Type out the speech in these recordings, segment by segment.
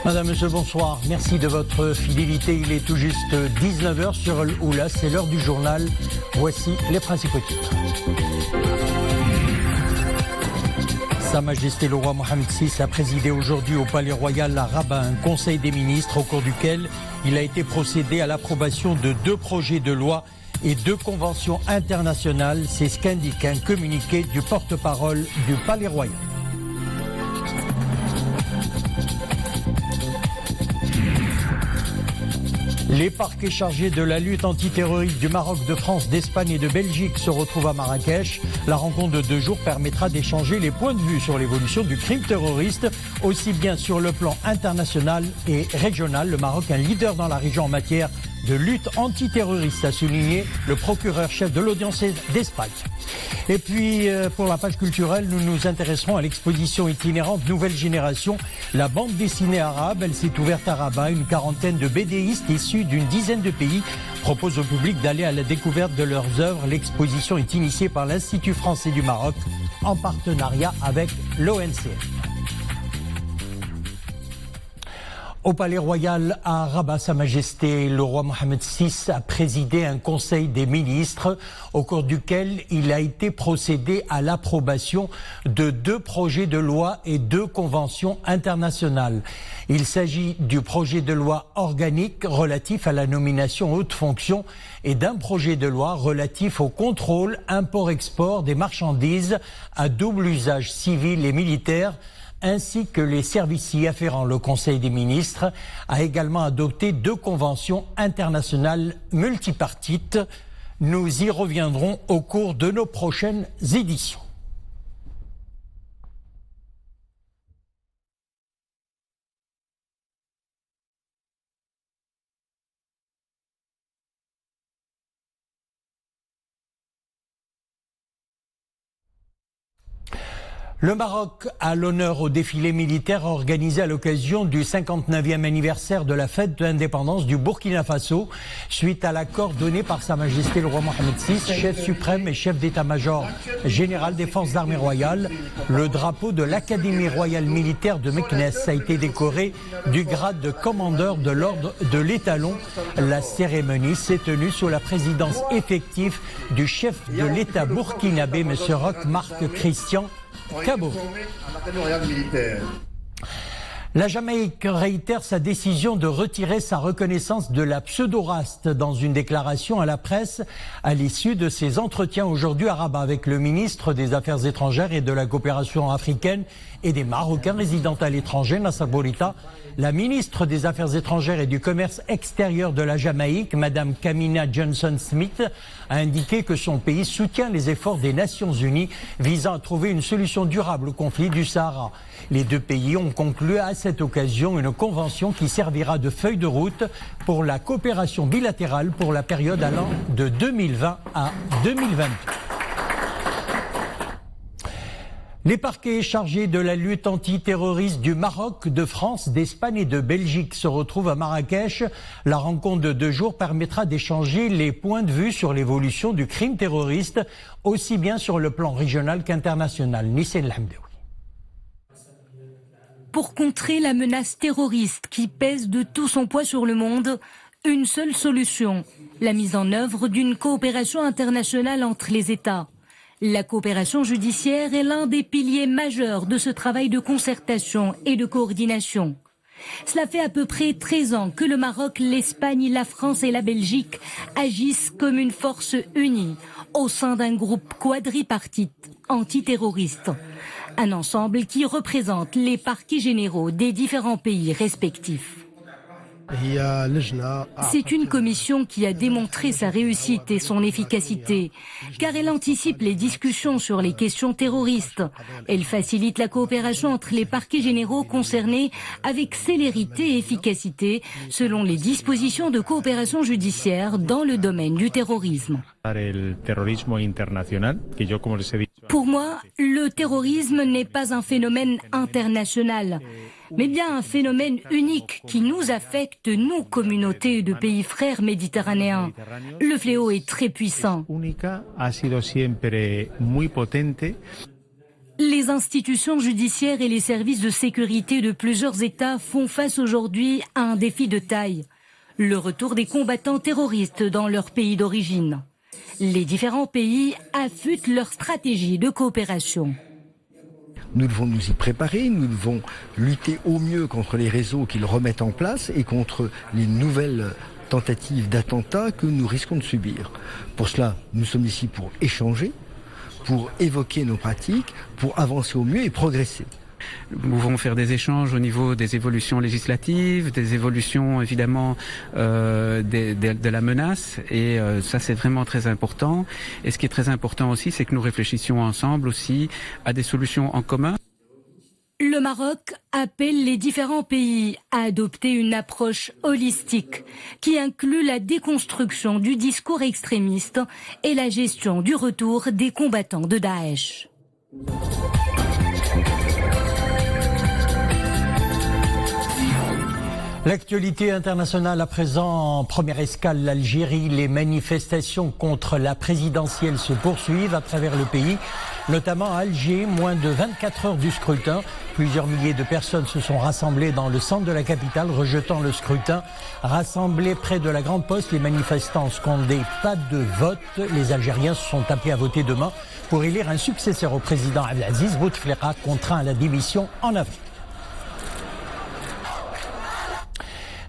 Madame, monsieur, bonsoir. Merci de votre fidélité. Il est tout juste 19h sur Oula, c'est l'heure du journal. Voici les principaux titres. Sa Majesté le roi Mohamed VI a présidé aujourd'hui au Palais Royal à Rabat un conseil des ministres au cours duquel il a été procédé à l'approbation de 2 projets de loi et 2 conventions internationales. C'est ce qu'indique un communiqué du porte-parole du Palais Royal. Les parquets chargés de la lutte antiterroriste du Maroc, de France, d'Espagne et de Belgique se retrouvent à Marrakech. La rencontre de 2 jours permettra d'échanger les points de vue sur l'évolution du crime terroriste, aussi bien sur le plan international et régional. Le Maroc, un leader dans la région en matière de lutte antiterroriste, a souligné le procureur-chef de l'audience d'Espagne. Et puis, pour la page culturelle, nous nous intéresserons à l'exposition itinérante Nouvelle Génération, la bande dessinée arabe. Elle s'est ouverte à Rabat. Une quarantaine de BDistes issus d'une dizaine de pays proposent au public d'aller à la découverte de leurs œuvres. L'exposition est initiée par l'Institut français du Maroc en partenariat avec l'ONCF. Au Palais Royal à Rabat, Sa Majesté le roi Mohamed VI a présidé un conseil des ministres au cours duquel il a été procédé à l'approbation de 2 projets de loi et 2 conventions internationales. Il s'agit du projet de loi organique relatif à la nomination aux hautes fonctions et d'un projet de loi relatif au contrôle import-export des marchandises à double usage civil et militaire, ainsi que les services y afférents. Le Conseil des ministres a également adopté 2 conventions internationales multipartites. Nous y reviendrons au cours de nos prochaines éditions. Le Maroc a l'honneur au défilé militaire organisé à l'occasion du 59e anniversaire de la fête de l'indépendance du Burkina Faso, suite à l'accord donné par Sa Majesté le roi Mohamed VI, chef suprême et chef d'état-major général des forces armées royales. Le drapeau de l'Académie royale militaire de Meknès a été décoré du grade de commandeur de l'ordre de l'étalon. La cérémonie s'est tenue sous la présidence effective du chef de l'État burkinabé, M. Roch Marc Christian Cabo. La Jamaïque réitère sa décision de retirer sa reconnaissance de la pseudo-raste dans une déclaration à la presse à l'issue de ses entretiens aujourd'hui à Rabat avec le ministre des Affaires étrangères et de la coopération africaine et des Marocains résidant à l'étranger, Nasser Bourita. La ministre des Affaires étrangères et du commerce extérieur de la Jamaïque, Madame Kamina Johnson-Smith, a indiqué que son pays soutient les efforts des Nations Unies visant à trouver une solution durable au conflit du Sahara. Les 2 pays ont conclu à cette occasion une convention qui servira de feuille de route pour la coopération bilatérale pour la période allant de 2020 à 2022. Les parquets chargés de la lutte antiterroriste du Maroc, de France, d'Espagne et de Belgique se retrouvent à Marrakech. La rencontre de 2 jours permettra d'échanger les points de vue sur l'évolution du crime terroriste, aussi bien sur le plan régional qu'international. Nissène Hamdaoui. Pour contrer la menace terroriste qui pèse de tout son poids sur le monde, une seule solution, la mise en œuvre d'une coopération internationale entre les États. La coopération judiciaire est l'un des piliers majeurs de ce travail de concertation et de coordination. Cela fait à peu près 13 ans que le Maroc, l'Espagne, la France et la Belgique agissent comme une force unie au sein d'un groupe quadripartite antiterroriste. Un ensemble qui représente les parquets généraux des différents pays respectifs. C'est une commission qui a démontré sa réussite et son efficacité, car elle anticipe les discussions sur les questions terroristes. Elle facilite la coopération entre les parquets généraux concernés avec célérité et efficacité, selon les dispositions de coopération judiciaire dans le domaine du terrorisme. Pour moi, le terrorisme n'est pas un phénomène international, mais bien un phénomène unique qui nous affecte, nous, communautés de pays frères méditerranéens. Le fléau Les institutions judiciaires et les services de sécurité de plusieurs États font face aujourd'hui à un défi de taille. Le retour des combattants terroristes dans leur pays d'origine. Les différents pays affûtent leur stratégie de coopération. Nous devons nous y préparer, nous devons lutter au mieux contre les réseaux qu'ils remettent en place et contre les nouvelles tentatives d'attentats que nous risquons de subir. Pour cela, nous sommes ici pour échanger, pour évoquer nos pratiques, pour avancer au mieux et progresser. Nous pouvons faire des échanges au niveau des évolutions législatives, des évolutions évidemment de la menace et ça c'est vraiment très important. Et ce qui est très important aussi, c'est que nous réfléchissions ensemble aussi à des solutions en commun. Le Maroc appelle les différents pays à adopter une approche holistique qui inclut la déconstruction du discours extrémiste et la gestion du retour des combattants de Daesh. L'actualité internationale à présent, première escale, l'Algérie. Les manifestations contre la présidentielle se poursuivent à travers le pays, notamment à Alger, moins de 24 heures du scrutin. Plusieurs milliers de personnes se sont rassemblées dans le centre de la capitale, rejetant le scrutin. Rassemblés près de la Grande Poste, les manifestants scandaient pas de vote. Les Algériens se sont appelés à voter demain pour élire un successeur au président Abdelaziz Bouteflika, contraint à la démission en avril.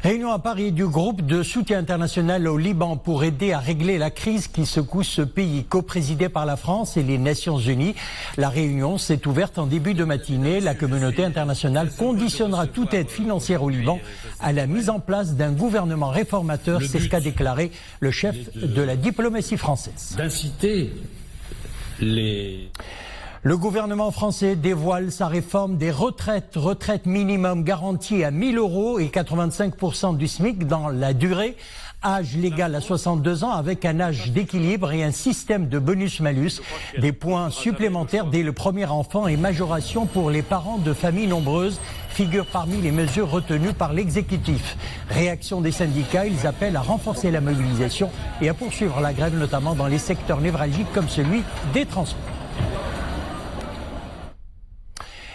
Réunion à Paris du groupe de soutien international au Liban pour aider à régler la crise qui secoue ce pays, coprésidé par la France et les Nations Unies. La réunion s'est ouverte en début de matinée. La communauté internationale conditionnera toute aide financière au Liban à la mise en place d'un gouvernement réformateur. C'est ce qu'a déclaré le chef de la diplomatie française. D'inciter les... Le gouvernement français dévoile sa réforme des retraites. Retraite minimum garantie à 1 000 € et 85% du SMIC dans la durée. Âge légal à 62 ans avec un âge d'équilibre et un système de bonus-malus. Des points supplémentaires dès le premier enfant et majoration pour les parents de familles nombreuses figurent parmi les mesures retenues par l'exécutif. Réaction des syndicats, ils appellent à renforcer la mobilisation et à poursuivre la grève, notamment dans les secteurs névralgiques comme celui des transports.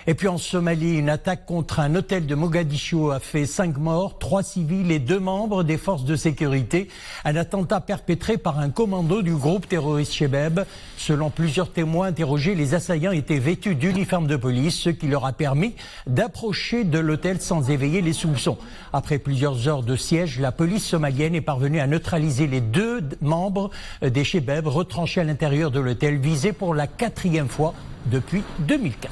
Et puis en Somalie, une attaque contre un hôtel de Mogadiscio a fait 5 morts, 3 civils et 2 membres des forces de sécurité. Un attentat perpétré par un commando du groupe terroriste Chebeb. Selon plusieurs témoins interrogés, les assaillants étaient vêtus d'uniformes de police, ce qui leur a permis d'approcher de l'hôtel sans éveiller les soupçons. Après plusieurs heures de siège, la police somalienne est parvenue à neutraliser les 2 membres des Chebeb retranchés à l'intérieur de l'hôtel, visé pour la 4e fois depuis 2015.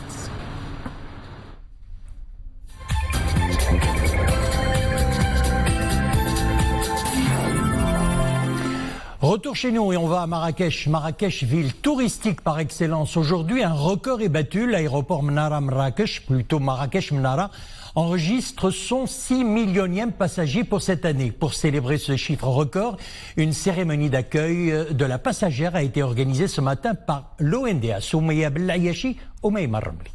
Retour chez nous et on va à Marrakech. Marrakech, ville touristique par excellence. Aujourd'hui, un record est battu. L'aéroport Menara Marrakech, plutôt Marrakech Menara, enregistre son 6 millionième passager pour cette année. Pour célébrer ce chiffre record, une cérémonie d'accueil de la passagère a été organisée ce matin par l'ONDA. Soumeya Bellayachi, Oumey Marramli.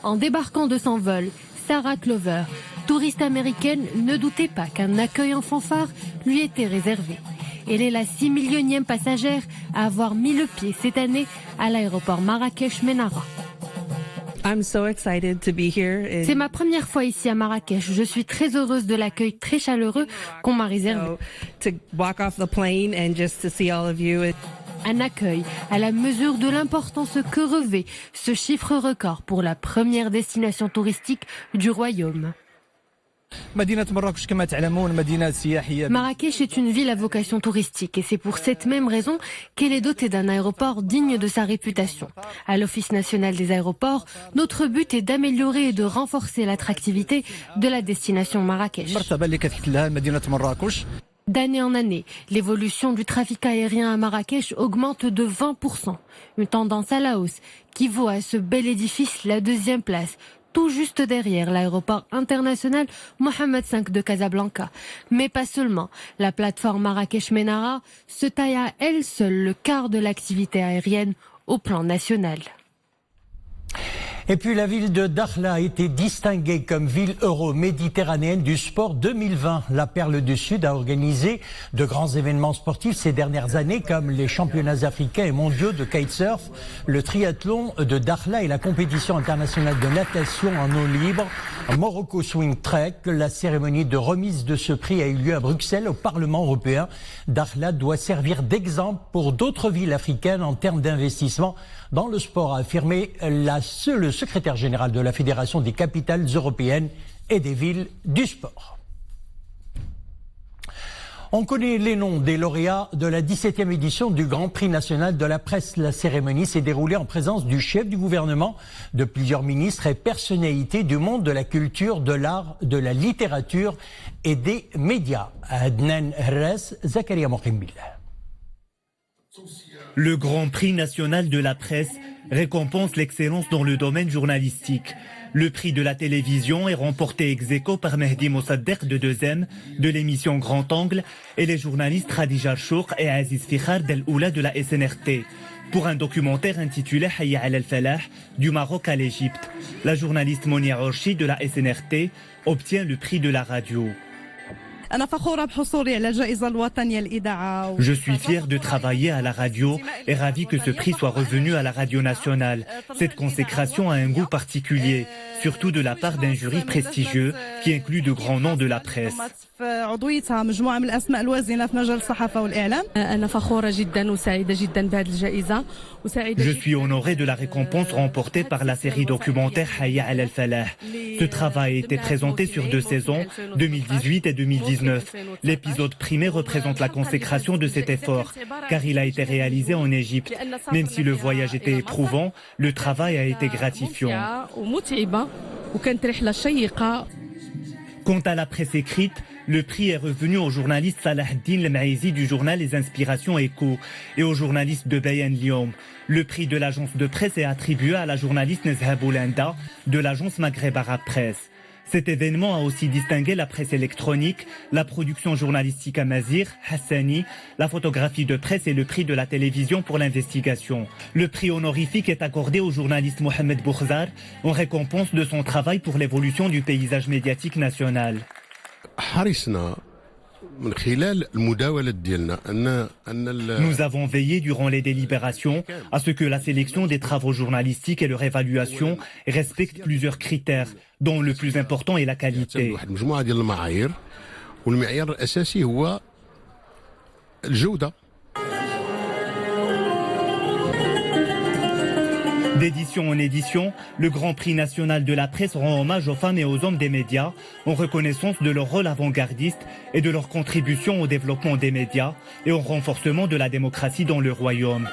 En débarquant de son vol, Sarah Clover, touriste américaine, ne doutait pas qu'un accueil en fanfare lui était réservé. Elle est la 6 millionième passagère à avoir mis le pied cette année à l'aéroport Marrakech Menara. C'est ma première fois ici à Marrakech. Je suis très heureuse de l'accueil très chaleureux qu'on m'a réservé. Un accueil à la mesure de l'importance que revêt ce chiffre record pour la première destination touristique du royaume. Marrakech est une ville à vocation touristique et c'est pour cette même raison qu'elle est dotée d'un aéroport digne de sa réputation. À l'Office national des aéroports, notre but est d'améliorer et de renforcer l'attractivité de la destination Marrakech. D'année en année, l'évolution du trafic aérien à Marrakech augmente de 20%. Une tendance à la hausse qui vaut à ce bel édifice la 2e place, tout juste derrière l'aéroport international Mohammed V de Casablanca. Mais pas seulement. La plateforme Marrakech Menara se taille à elle seule le quart de l'activité aérienne au plan national. Et puis la ville de Dakhla a été distinguée comme ville euro-méditerranéenne du sport 2020. La Perle du Sud a organisé de grands événements sportifs ces dernières années comme les championnats africains et mondiaux de kitesurf, le triathlon de Dakhla et la compétition internationale de natation en eau libre, Morocco Swing Trek. La cérémonie de remise de ce prix a eu lieu à Bruxelles au Parlement européen. Dakhla doit servir d'exemple pour d'autres villes africaines en termes d'investissement dans le sport, a affirmé le secrétaire général de la Fédération des capitales européennes et des villes du sport. On connaît les noms des lauréats de la 17e édition du Grand Prix national de la presse. La cérémonie s'est déroulée en présence du chef du gouvernement, de plusieurs ministres et personnalités du monde de la culture, de l'art, de la littérature et des médias. Adnan Herres, Zakaria Mokhimbillah. Le Grand Prix national de la presse récompense l'excellence dans le domaine journalistique. Le prix de la télévision est remporté ex aequo par Mehdi Mossadegh de 2M de l'émission Grand Angle et les journalistes Khadija Chouk et Aziz Fikhar d'El-Oula de la SNRT pour un documentaire intitulé Hayya al Falah du Maroc à l'Égypte. La journaliste Monia Orchi de la SNRT obtient le prix de la radio. Je suis fier de travailler à la radio et ravi que ce prix soit revenu à la radio nationale. Cette consécration a un goût particulier, surtout de la part d'un jury prestigieux qui inclut de grands noms de la presse. Je suis honoré de la récompense remportée par la série documentaire Hayya al Falah. Ce travail a été présenté sur 2 saisons, 2018 et 2019. L'épisode primé représente la consécration de cet effort, car il a été réalisé en Égypte. Même si le voyage était éprouvant, le travail a été gratifiant. Quant à la presse écrite, le prix est revenu au journaliste Salah Din Lemaizi du journal Les Inspirations Écho et au journaliste de Bayan Lyoum. Le prix de l'agence de presse est attribué à la journaliste Nezha Boulanda de l'agence Maghreb Arabe Presse. Cet événement a aussi distingué la presse électronique, la production journalistique Amazir, Hassani, la photographie de presse et le prix de la télévision pour l'investigation. Le prix honorifique est accordé au journaliste Mohamed Boukhzar en récompense de son travail pour l'évolution du paysage médiatique national. Nous avons veillé durant les délibérations à ce que la sélection des travaux journalistiques et leur évaluation respectent plusieurs critères, dont le plus important est la qualité. D'édition en édition, le Grand Prix national de la presse rend hommage aux femmes et aux hommes des médias en reconnaissance de leur rôle avant-gardiste et de leur contribution au développement des médias et au renforcement de la démocratie dans le royaume.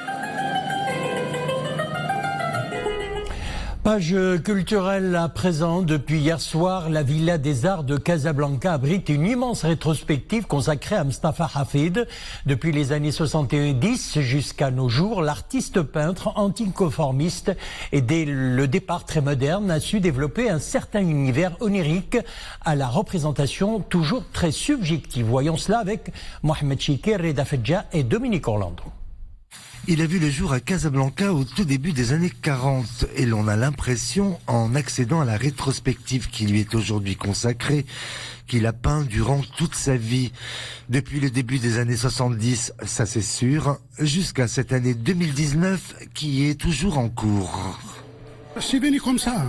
Page culturelle à présent. Depuis hier soir, la Villa des Arts de Casablanca abrite une immense rétrospective consacrée à Mustafa Hafid. Depuis les années 70 jusqu'à nos jours, l'artiste peintre anticonformiste et dès le départ très moderne a su développer un certain univers onirique à la représentation toujours très subjective. Voyons cela avec Mohamed Chikir, Reda Fedja et Dominique Orlando. Il a vu le jour à Casablanca au tout début des années 40 et l'on a l'impression, en accédant à la rétrospective qui lui est aujourd'hui consacrée, qu'il a peint durant toute sa vie. Depuis le début des années 70, ça c'est sûr, jusqu'à cette année 2019 qui est toujours en cours. C'est venu comme ça.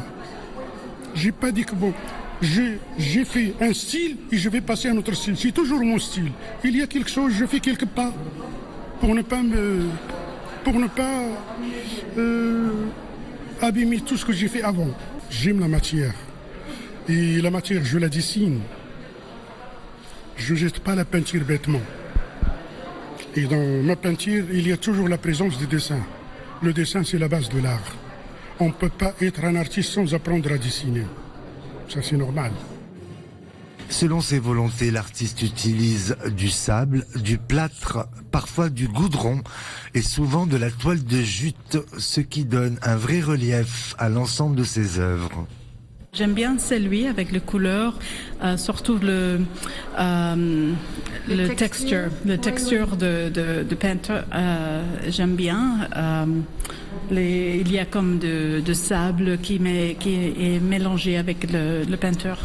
J'ai pas dit que bon, j'ai fait un style et je vais passer à un autre style. C'est toujours mon style. Il y a quelque chose, je fais quelque part pour ne pas abîmer tout ce que j'ai fait avant. J'aime la matière. Et la matière, je la dessine. Je ne jette pas la peinture bêtement. Et dans ma peinture, il y a toujours la présence du dessin. Le dessin, c'est la base de l'art. On ne peut pas être un artiste sans apprendre à dessiner. Ça, c'est normal. Selon ses volontés, l'artiste utilise du sable, du plâtre, parfois du goudron et souvent de la toile de jute, ce qui donne un vrai relief à l'ensemble de ses œuvres. J'aime bien celui avec les couleurs, surtout le texture de peinture. J'aime bien. Il y a comme de sable qui est mélangé avec le peinture.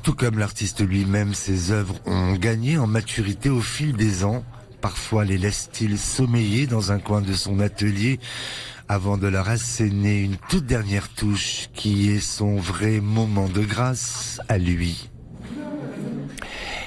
Tout comme l'artiste lui-même, ses œuvres ont gagné en maturité au fil des ans. Parfois les laisse-t-il sommeiller dans un coin de son atelier avant de leur asséner une toute dernière touche qui est son vrai moment de grâce à lui.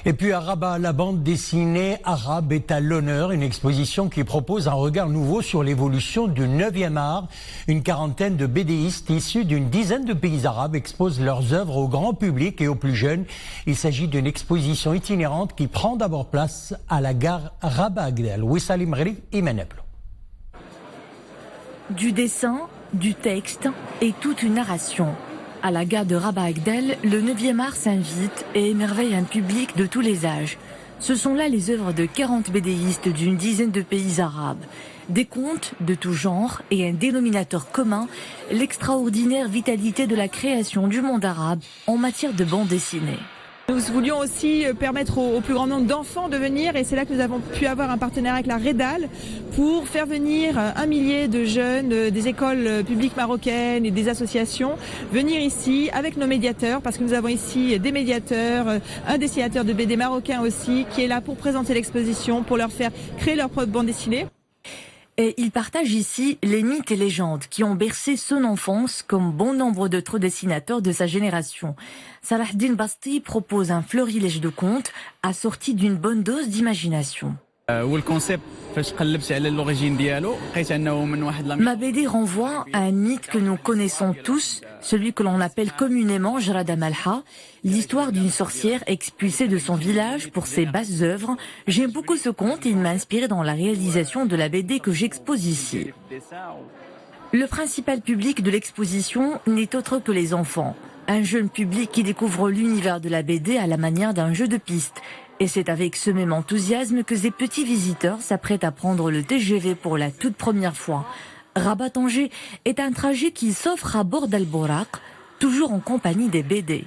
Et puis à Rabat, la bande dessinée arabe est à l'honneur, une exposition qui propose un regard nouveau sur l'évolution du 9e art. Une quarantaine de BDistes issus d'une dizaine de pays arabes exposent leurs œuvres au grand public et aux plus jeunes. Il s'agit d'une exposition itinérante qui prend d'abord place à la gare Rabat Agdel. Wissali Mghrib, Imeneplo. Du dessin, du texte et toute une narration. À la gare de Rabat Agdel, le 9e art s'invite et émerveille un public de tous les âges. Ce sont là les œuvres de 40 BDistes d'une dizaine de pays arabes. Des contes de tout genre et un dénominateur commun, l'extraordinaire vitalité de la création du monde arabe en matière de bande dessinée. Nous voulions aussi permettre au plus grand nombre d'enfants de venir et c'est là que nous avons pu avoir un partenariat avec la Redal pour faire venir 1 millier de jeunes des écoles publiques marocaines et des associations venir ici avec nos médiateurs parce que nous avons ici des médiateurs, un dessinateur de BD marocain aussi qui est là pour présenter l'exposition, pour leur faire créer leur propre bande dessinée. Et il partage ici les mythes et légendes qui ont bercé son enfance comme bon nombre d'autres dessinateurs de sa génération. Salahdine Basti propose un florilège de contes assorti d'une bonne dose d'imagination. Ma BD renvoie à un mythe que nous connaissons tous, celui que l'on appelle communément Jarada Malha, l'histoire d'une sorcière expulsée de son village pour ses basses œuvres. J'aime beaucoup ce conte et il m'a inspiré dans la réalisation de la BD que j'expose ici. Le principal public de l'exposition n'est autre que les enfants. Un jeune public qui découvre l'univers de la BD à la manière d'un jeu de piste. Et c'est avec ce même enthousiasme que ces petits visiteurs s'apprêtent à prendre le TGV pour la toute première fois. Rabat-Tanger est un trajet qui s'offre à bord d'Al-Bouraq, toujours en compagnie des BD.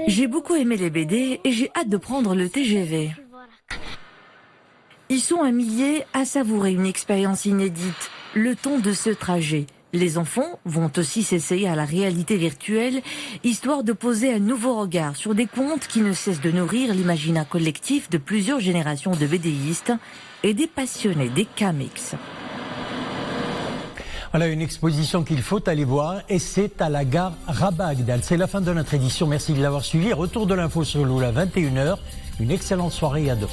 J'ai beaucoup aimé les BD et j'ai hâte de prendre le TGV. Ils sont 1 millier à savourer une expérience inédite, le temps de ce trajet. Les enfants vont aussi s'essayer à la réalité virtuelle, histoire de poser un nouveau regard sur des contes qui ne cessent de nourrir l'imaginaire collectif de plusieurs générations de BDistes et des passionnés des comics. Voilà une exposition qu'il faut aller voir et c'est à la gare Rabat Agdel. C'est la fin de notre édition, merci de l'avoir suivi. Retour de l'info sur Loula, 21h. Une excellente soirée et à demain.